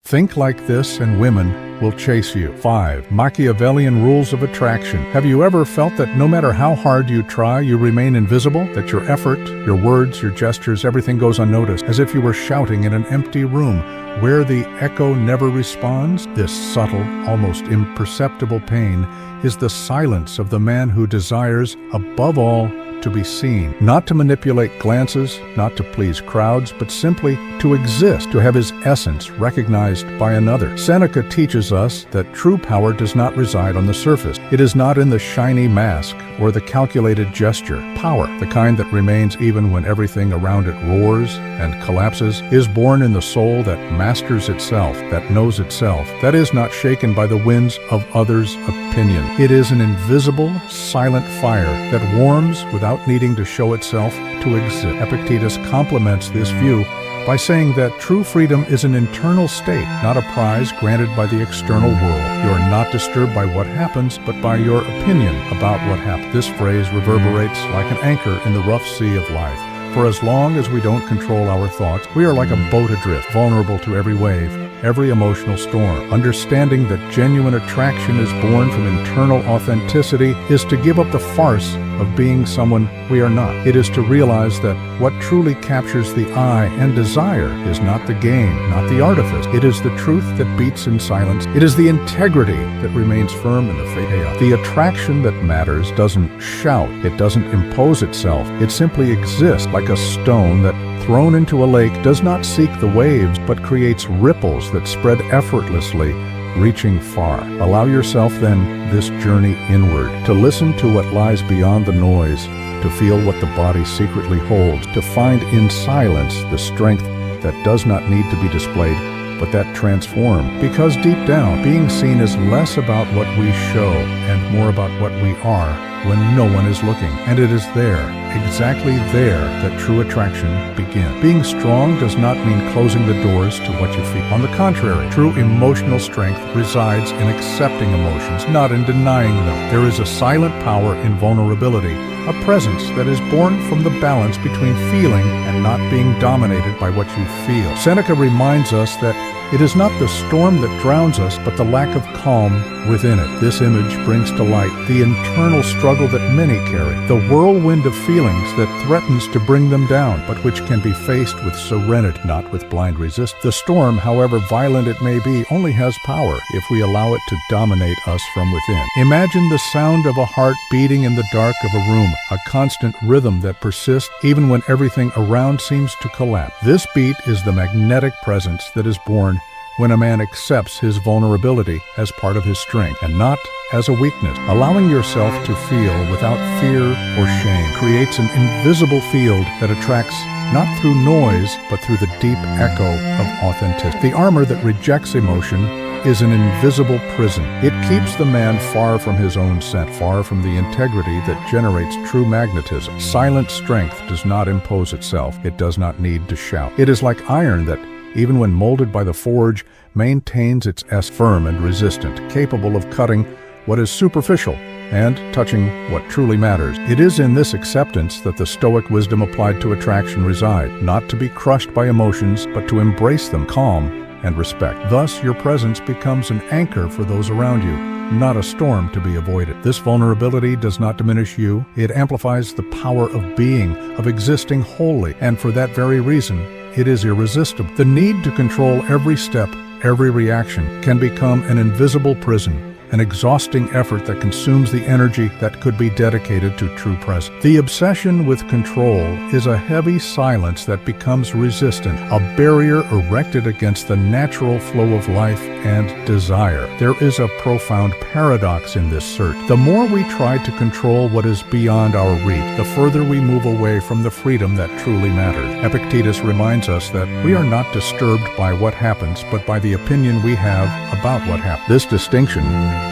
Think like this and women will chase you. 5. Machiavellian rules of attraction. Have you ever felt that no matter how hard you try, you remain invisible? That your effort, your words, your gestures, everything goes unnoticed, as if you were shouting in an empty room where the echo never responds? This subtle, almost imperceptible pain is the silence of the man who desires, above all, to be seen, not to manipulate glances, not to please crowds, but simply to exist, to have his essence recognized by another. Seneca teaches us that true power does not reside on the surface. It is not in the shiny mask or the calculated gesture. Power, the kind that remains even when everything around it roars and collapses, is born in the soul that masters itself, that knows itself, that is not shaken by the winds of others' opinion. It is an invisible, silent fire that warms without needing to show itself to exist. Epictetus complements this view by saying that true freedom is an internal state, not a prize granted by the external world. You are not disturbed by what happens, but by your opinion about what happened. This phrase reverberates like an anchor in the rough sea of life. For as long as we don't control our thoughts, we are like a boat adrift, vulnerable to every wave, every emotional storm. Understanding that genuine attraction is born from internal authenticity is to give up the farce of being someone we are not. It is to realize that what truly captures the eye and desire is not the game, not the artifice. It is the truth that beats in silence. It is the integrity that remains firm in the face of chaos. The attraction that matters doesn't shout. It doesn't impose itself. It simply exists like a stone that, thrown into a lake, does not seek the waves, but creates ripples that spread effortlessly, reaching far. Allow yourself then this journey inward, to listen to what lies beyond the noise, to feel what the body secretly holds, to find in silence the strength that does not need to be displayed, but that transforms. Because deep down, being seen is less about what we show and more about what we are when no one is looking. And it is there, exactly there, that true attraction begins. Being strong does not mean closing the doors to what you feel. On the contrary, true emotional strength resides in accepting emotions, not in denying them. There is a silent power in vulnerability, a presence that is born from the balance between feeling and not being dominated by what you feel. Seneca reminds us that it is not the storm that drowns us, but the lack of calm within it. This image brings to light the internal struggle that many carry, the whirlwind of feelings that threatens to bring them down, but which can be faced with serenity, not with blind resistance. The storm, however violent it may be, only has power if we allow it to dominate us from within. Imagine the sound of a heart beating in the dark of a room, a constant rhythm that persists even when everything around seems to collapse. This beat is the magnetic presence that is born when a man accepts his vulnerability as part of his strength and not as a weakness. Allowing yourself to feel without fear or shame creates an invisible field that attracts not through noise, but through the deep echo of authenticity. The armor that rejects emotion is an invisible prison. It keeps the man far from his own scent, far from the integrity that generates true magnetism. Silent strength does not impose itself. It does not need to shout. It is like iron that, even when molded by the forge, maintains its essence firm and resistant, capable of cutting what is superficial and touching what truly matters. It is in this acceptance that the Stoic wisdom applied to attraction reside, not to be crushed by emotions, but to embrace them, calm and respect. Thus, your presence becomes an anchor for those around you, not a storm to be avoided. This vulnerability does not diminish you. It amplifies the power of being, of existing wholly, and for that very reason, it is irresistible. The need to control every step, every reaction, can become an invisible prison, an exhausting effort that consumes the energy that could be dedicated to true presence. The obsession with control is a heavy silence that becomes resistant, a barrier erected against the natural flow of life and desire. There is a profound paradox in this search. The more we try to control what is beyond our reach, the further we move away from the freedom that truly matters. Epictetus reminds us that we are not disturbed by what happens, but by the opinion we have about what happens. This distinction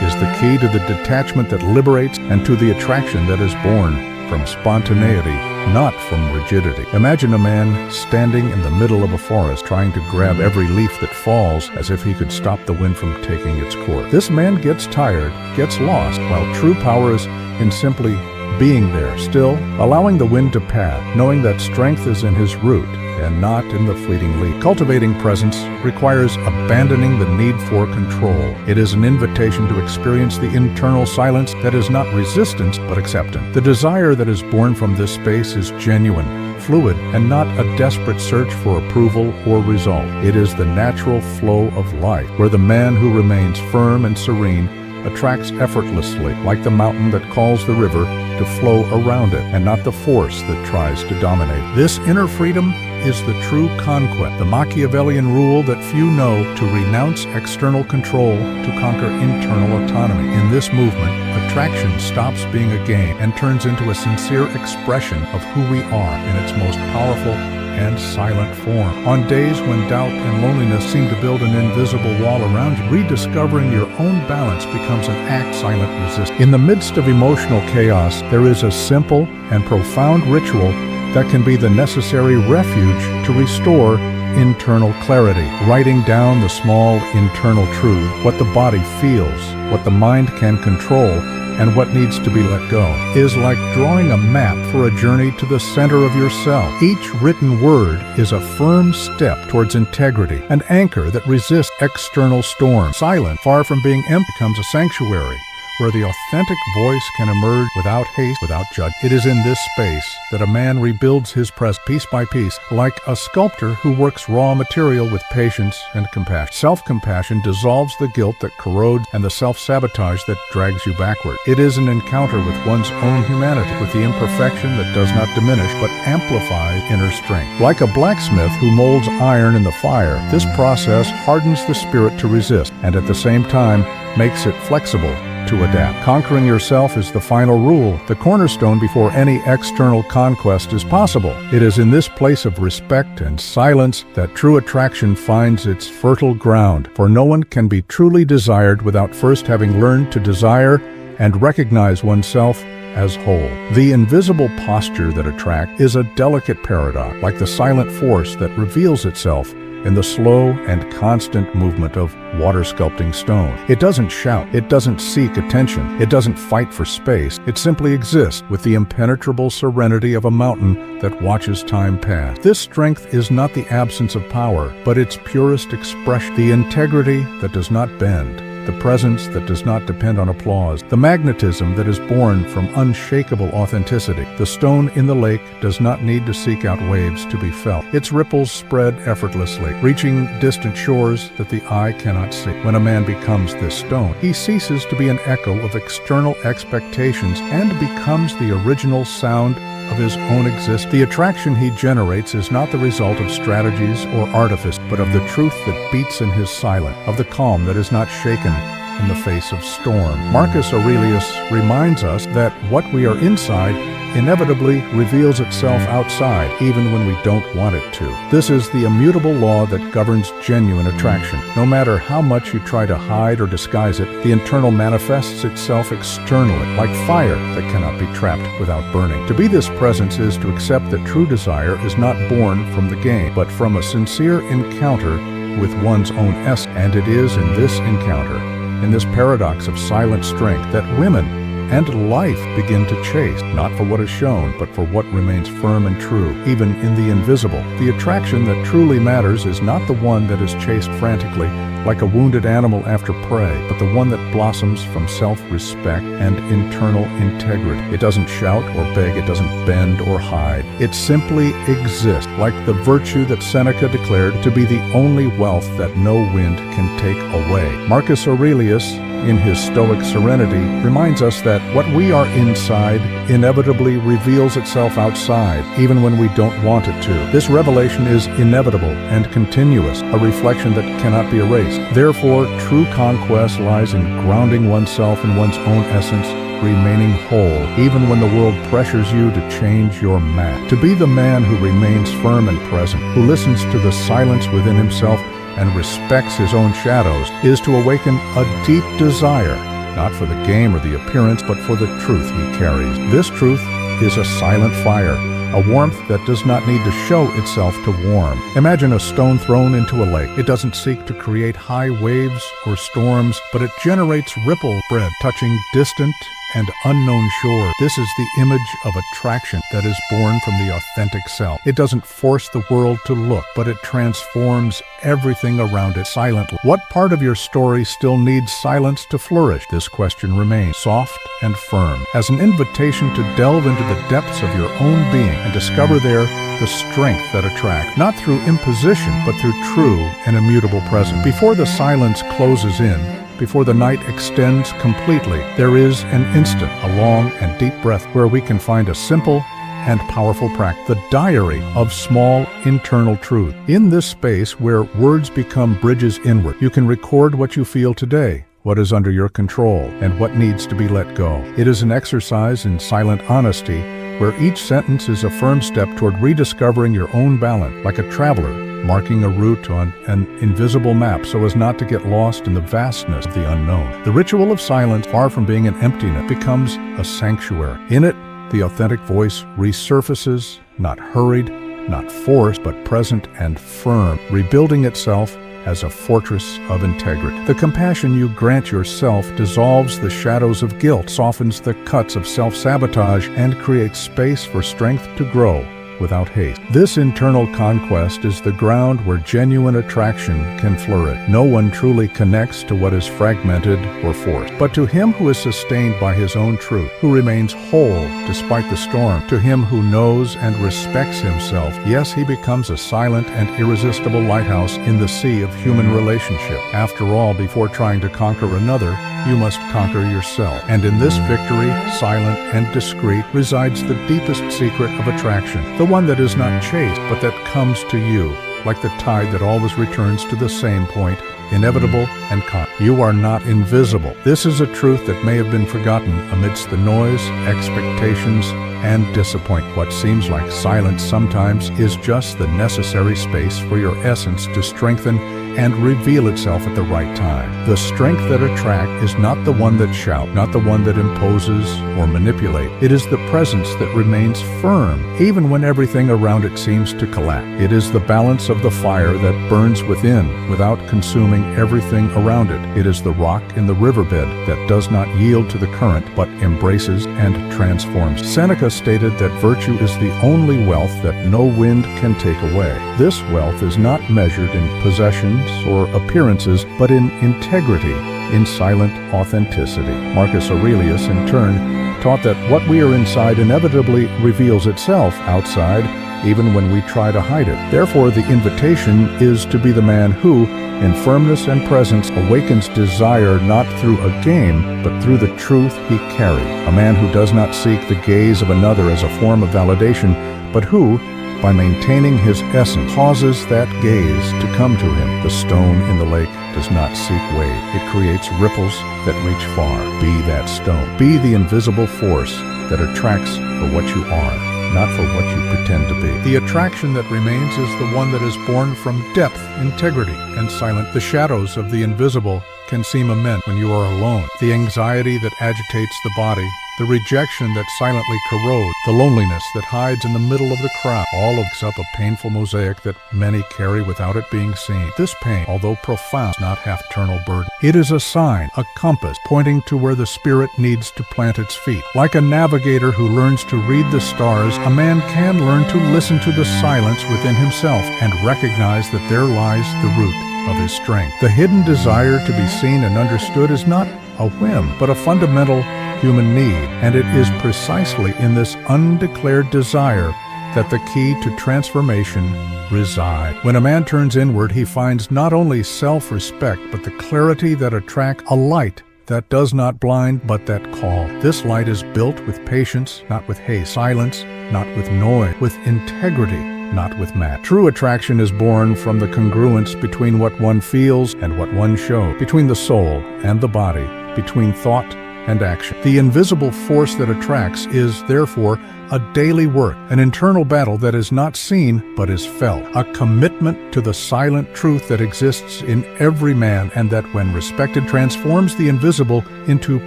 is the key to the detachment that liberates and to the attraction that is born from spontaneity, not from rigidity. Imagine a man standing in the middle of a forest trying to grab every leaf that falls as if he could stop the wind from taking its course. This man gets tired, gets lost, while true power is in simply being there, still, allowing the wind to pass, knowing that strength is in his root and not in the fleeting leaf. Cultivating presence requires abandoning the need for control. It is an invitation to experience the internal silence that is not resistance but acceptance. The desire that is born from this space is genuine, fluid, and not a desperate search for approval or result. It is the natural flow of life, where the man who remains firm and serene attracts effortlessly, like the mountain that calls the river to flow around it, and not the force that tries to dominate. This inner freedom is the true conquest, the Machiavellian rule that few know, to renounce external control to conquer internal autonomy. In this movement, attraction stops being a game and turns into a sincere expression of who we are in its most powerful and silent form. On days when doubt and loneliness seem to build an invisible wall around you, rediscovering your own balance becomes an act silent resistance. In the midst of emotional chaos, there is a simple and profound ritual that can be the necessary refuge to restore internal clarity. Writing down the small internal truth, what the body feels, what the mind can control, and what needs to be let go, is like drawing a map for a journey to the center of yourself. Each written word is a firm step towards integrity, an anchor that resists external storms. Silent, far from being empty, becomes a sanctuary where the authentic voice can emerge without haste, without judgment. It is in this space that a man rebuilds his presence piece by piece, like a sculptor who works raw material with patience and compassion. Self-compassion dissolves the guilt that corrodes and the self-sabotage that drags you backward. It is an encounter with one's own humanity, with the imperfection that does not diminish but amplifies inner strength. Like a blacksmith who molds iron in the fire, this process hardens the spirit to resist, and at the same time makes it flexible to adapt. Conquering yourself is the final rule, the cornerstone before any external conquest is possible. It is in this place of respect and silence that true attraction finds its fertile ground, for no one can be truly desired without first having learned to desire and recognize oneself as whole. The invisible posture that attracts is a delicate paradox, like the silent force that reveals itself in the slow and constant movement of water sculpting stone. It doesn't shout, it doesn't seek attention, it doesn't fight for space. It simply exists with the impenetrable serenity of a mountain that watches time pass. This strength is not the absence of power, but its purest expression, the integrity that does not bend, the presence that does not depend on applause, the magnetism that is born from unshakable authenticity. The stone in the lake does not need to seek out waves to be felt. Its ripples spread effortlessly, reaching distant shores that the eye cannot see. When a man becomes this stone, he ceases to be an echo of external expectations and becomes the original sound of his own existence. The attraction he generates is not the result of strategies or artifice, but of the truth that beats in his silence, of the calm that is not shaken in the face of storm. Marcus Aurelius reminds us that what we are inside inevitably reveals itself outside, even when we don't want it to. This is the immutable law that governs genuine attraction. No matter how much you try to hide or disguise it, the internal manifests itself externally, like fire that cannot be trapped without burning. To be this presence is to accept that true desire is not born from the game, but from a sincere encounter with one's own essence. And it is in this encounter, in this paradox of silent strength, that women and life begin to chase, not for what is shown, but for what remains firm and true, even in the invisible. The attraction that truly matters is not the one that is chased frantically, like a wounded animal after prey, but the one that blossoms from self-respect and internal integrity. It doesn't shout or beg, it doesn't bend or hide. It simply exists, like the virtue that Seneca declared to be the only wealth that no wind can take away. Marcus Aurelius, in his Stoic serenity, reminds us that what we are inside inevitably reveals itself outside, even when we don't want it to. This revelation is inevitable and continuous, a reflection that cannot be erased. Therefore, true conquest lies in grounding oneself in one's own essence, remaining whole, even when the world pressures you to change your map. To be the man who remains firm and present, who listens to the silence within himself and respects his own shadows, is to awaken a deep desire, not for the game or the appearance, but for the truth he carries. This truth is a silent fire, a warmth that does not need to show itself to warm. Imagine a stone thrown into a lake. It doesn't seek to create high waves or storms, but it generates ripple spread, touching distant and unknown shore. This is the image of attraction that is born from the authentic self. It doesn't force the world to look, but it transforms everything around it silently. What part of your story still needs silence to flourish? This question remains soft and firm, as an invitation to delve into the depths of your own being and discover there the strength that attracts, not through imposition, but through true and immutable presence. Before the silence closes in, before the night extends completely, there is an instant, a long and deep breath where we can find a simple and powerful practice, the diary of small internal truth. In this space where words become bridges inward, you can record what you feel today, what is under your control, and what needs to be let go. It is an exercise in silent honesty where each sentence is a firm step toward rediscovering your own balance, like a traveler marking a route on an invisible map so as not to get lost in the vastness of the unknown. The ritual of silence, far from being an emptiness, becomes a sanctuary. In it, the authentic voice resurfaces, not hurried, not forced, but present and firm, rebuilding itself as a fortress of integrity. The compassion you grant yourself dissolves the shadows of guilt, softens the cuts of self-sabotage, and creates space for strength to grow without haste. This internal conquest is the ground where genuine attraction can flourish. No one truly connects to what is fragmented or forced, but to him who is sustained by his own truth, who remains whole despite the storm, to him who knows and respects himself. Yes, he becomes a silent and irresistible lighthouse in the sea of human relationship. After all, before trying to conquer another, you must conquer yourself. And in this victory, silent and discreet, resides the deepest secret of attraction, the one that is not chased, but that comes to you, like the tide that always returns to the same point, inevitable and constant. You are not invisible. This is a truth that may have been forgotten amidst the noise, expectations, and disappointment. What seems like silence sometimes is just the necessary space for your essence to strengthen and reveal itself at the right time. The strength that attracts is not the one that shouts, not the one that imposes or manipulates. It is the presence that remains firm, even when everything around it seems to collapse. It is the balance of the fire that burns within without consuming everything around it. It is the rock in the riverbed that does not yield to the current, but embraces and transforms. Seneca stated that virtue is the only wealth that no wind can take away. This wealth is not measured in possessions or appearances, but in integrity, in silent authenticity. Marcus Aurelius, in turn, taught that what we are inside inevitably reveals itself outside, even when we try to hide it. Therefore, the invitation is to be the man who, in firmness and presence, awakens desire not through a game, but through the truth he carries. A man who does not seek the gaze of another as a form of validation, but who, by maintaining his essence, causes that gaze to come to him. The stone in the lake does not seek wave. It creates ripples that reach far. Be that stone. Be the invisible force that attracts for what you are, not for what you pretend to be. The attraction that remains is the one that is born from depth, integrity, and silence. The shadows of the invisible can seem immense when you are alone. The anxiety that agitates the body, the rejection that silently corrodes, the loneliness that hides in the middle of the crowd, all makes up a painful mosaic that many carry without it being seen. This pain, although profound, is not half-eternal burden. It is a sign, a compass, pointing to where the spirit needs to plant its feet. Like a navigator who learns to read the stars, a man can learn to listen to the silence within himself and recognize that there lies the root of his strength. The hidden desire to be seen and understood is not a whim, but a fundamental human need, and it is precisely in this undeclared desire that the key to transformation resides. When a man turns inward, he finds not only self-respect, but the clarity that attracts, a light that does not blind, but that calls. This light is built with patience, not with haste, silence, not with noise, with integrity, not with match. True attraction is born from the congruence between what one feels and what one shows, between the soul and the body, between thought and action. The invisible force that attracts is, therefore, a daily work, an internal battle that is not seen but is felt, a commitment to the silent truth that exists in every man and that, when respected, transforms the invisible into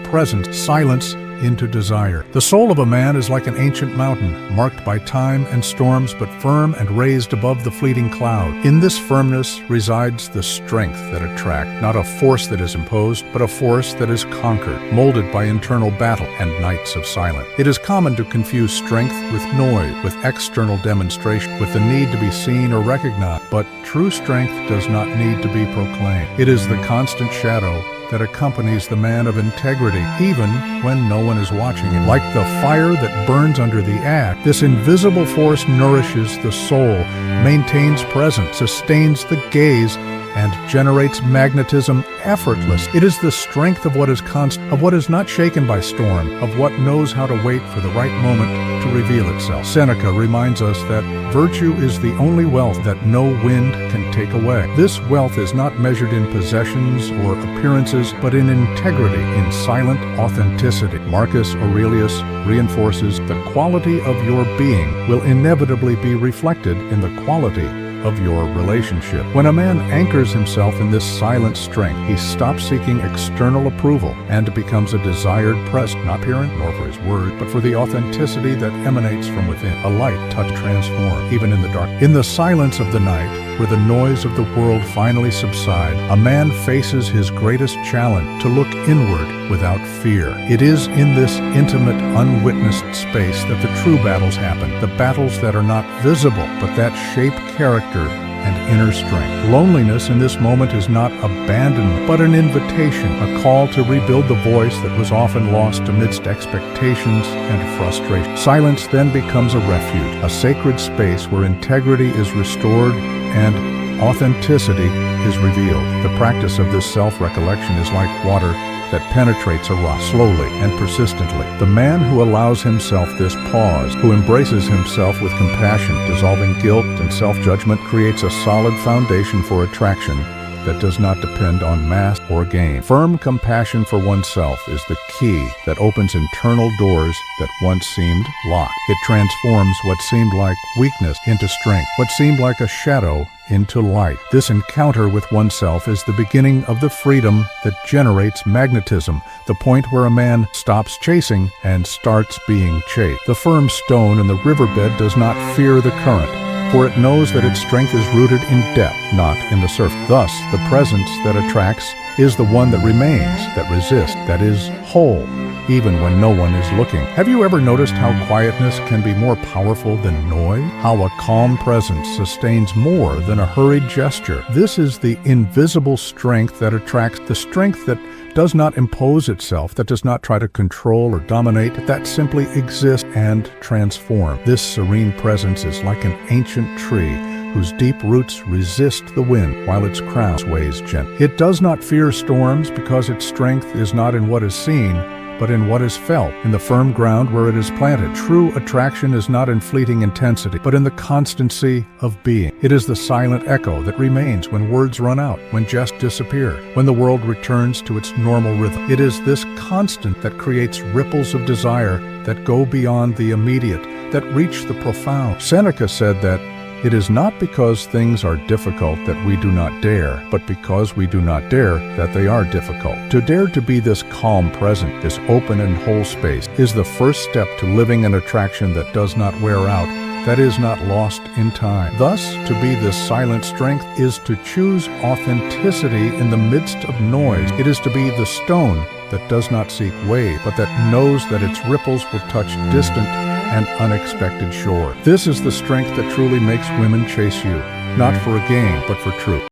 presence. Silence into desire. The soul of a man is like an ancient mountain, marked by time and storms, but firm and raised above the fleeting cloud. In this firmness resides the strength that attracts, not a force that is imposed, but a force that is conquered, molded by internal battle and nights of silence. It is common to confuse strength with noise, with external demonstration, with the need to be seen or recognized, but true strength does not need to be proclaimed. It is the constant shadow that accompanies the man of integrity, even when no one is watching him. Like the fire that burns under the axe, this invisible force nourishes the soul, maintains presence, sustains the gaze, and generates magnetism effortless. It is the strength of what is constant, of what is not shaken by storm, of what knows how to wait for the right moment to reveal itself. Seneca reminds us that virtue is the only wealth that no wind can take away. This wealth is not measured in possessions or appearances, but in integrity, in silent authenticity. Marcus Aurelius reinforces the quality of your being will inevitably be reflected in the quality of your relationship. When a man anchors himself in this silent strength, he stops seeking external approval and becomes a desired presence, not apparent nor for his word, but for the authenticity that emanates from within. A light touch transforms, even in the dark. In the silence of the night, where the noise of the world finally subsides, a man faces his greatest challenge, to look inward without fear. It is in this intimate, unwitnessed space that the true battles happen, the battles that are not visible, but that shape character and inner strength. Loneliness in this moment is not abandonment, but an invitation, a call to rebuild the voice that was often lost amidst expectations and frustration. Silence then becomes a refuge, a sacred space where integrity is restored and authenticity is revealed. The practice of this self-recollection is like water that penetrates a rock slowly and persistently. The man who allows himself this pause, who embraces himself with compassion, dissolving guilt and self-judgment, creates a solid foundation for attraction that does not depend on mass or gain. Firm compassion for oneself is the key that opens internal doors that once seemed locked. It transforms what seemed like weakness into strength, what seemed like a shadow into light. This encounter with oneself is the beginning of the freedom that generates magnetism, the point where a man stops chasing and starts being chased. The firm stone in the riverbed does not fear the current, for it knows that its strength is rooted in depth, not in the surface. Thus, the presence that attracts is the one that remains, that resists, that is whole, even when no one is looking. Have you ever noticed how quietness can be more powerful than noise? How a calm presence sustains more than a hurried gesture? This is the invisible strength that attracts, the strength that does not impose itself, that does not try to control or dominate, that simply exists and transforms. This serene presence is like an ancient tree whose deep roots resist the wind while its crown sways gently. It does not fear storms because its strength is not in what is seen, but in what is felt, in the firm ground where it is planted. True attraction is not in fleeting intensity, but in the constancy of being. It is the silent echo that remains when words run out, when gestures disappear, when the world returns to its normal rhythm. It is this constant that creates ripples of desire that go beyond the immediate, that reach the profound. Seneca said that it is not because things are difficult that we do not dare, but because we do not dare that they are difficult. To dare to be this calm present, this open and whole space, is the first step to living an attraction that does not wear out, that is not lost in time. Thus, to be this silent strength is to choose authenticity in the midst of noise. It is to be the stone that does not seek wave, but that knows that its ripples will touch distant and unexpected shore. This is the strength that truly makes women chase you, not for a gain, but for truth.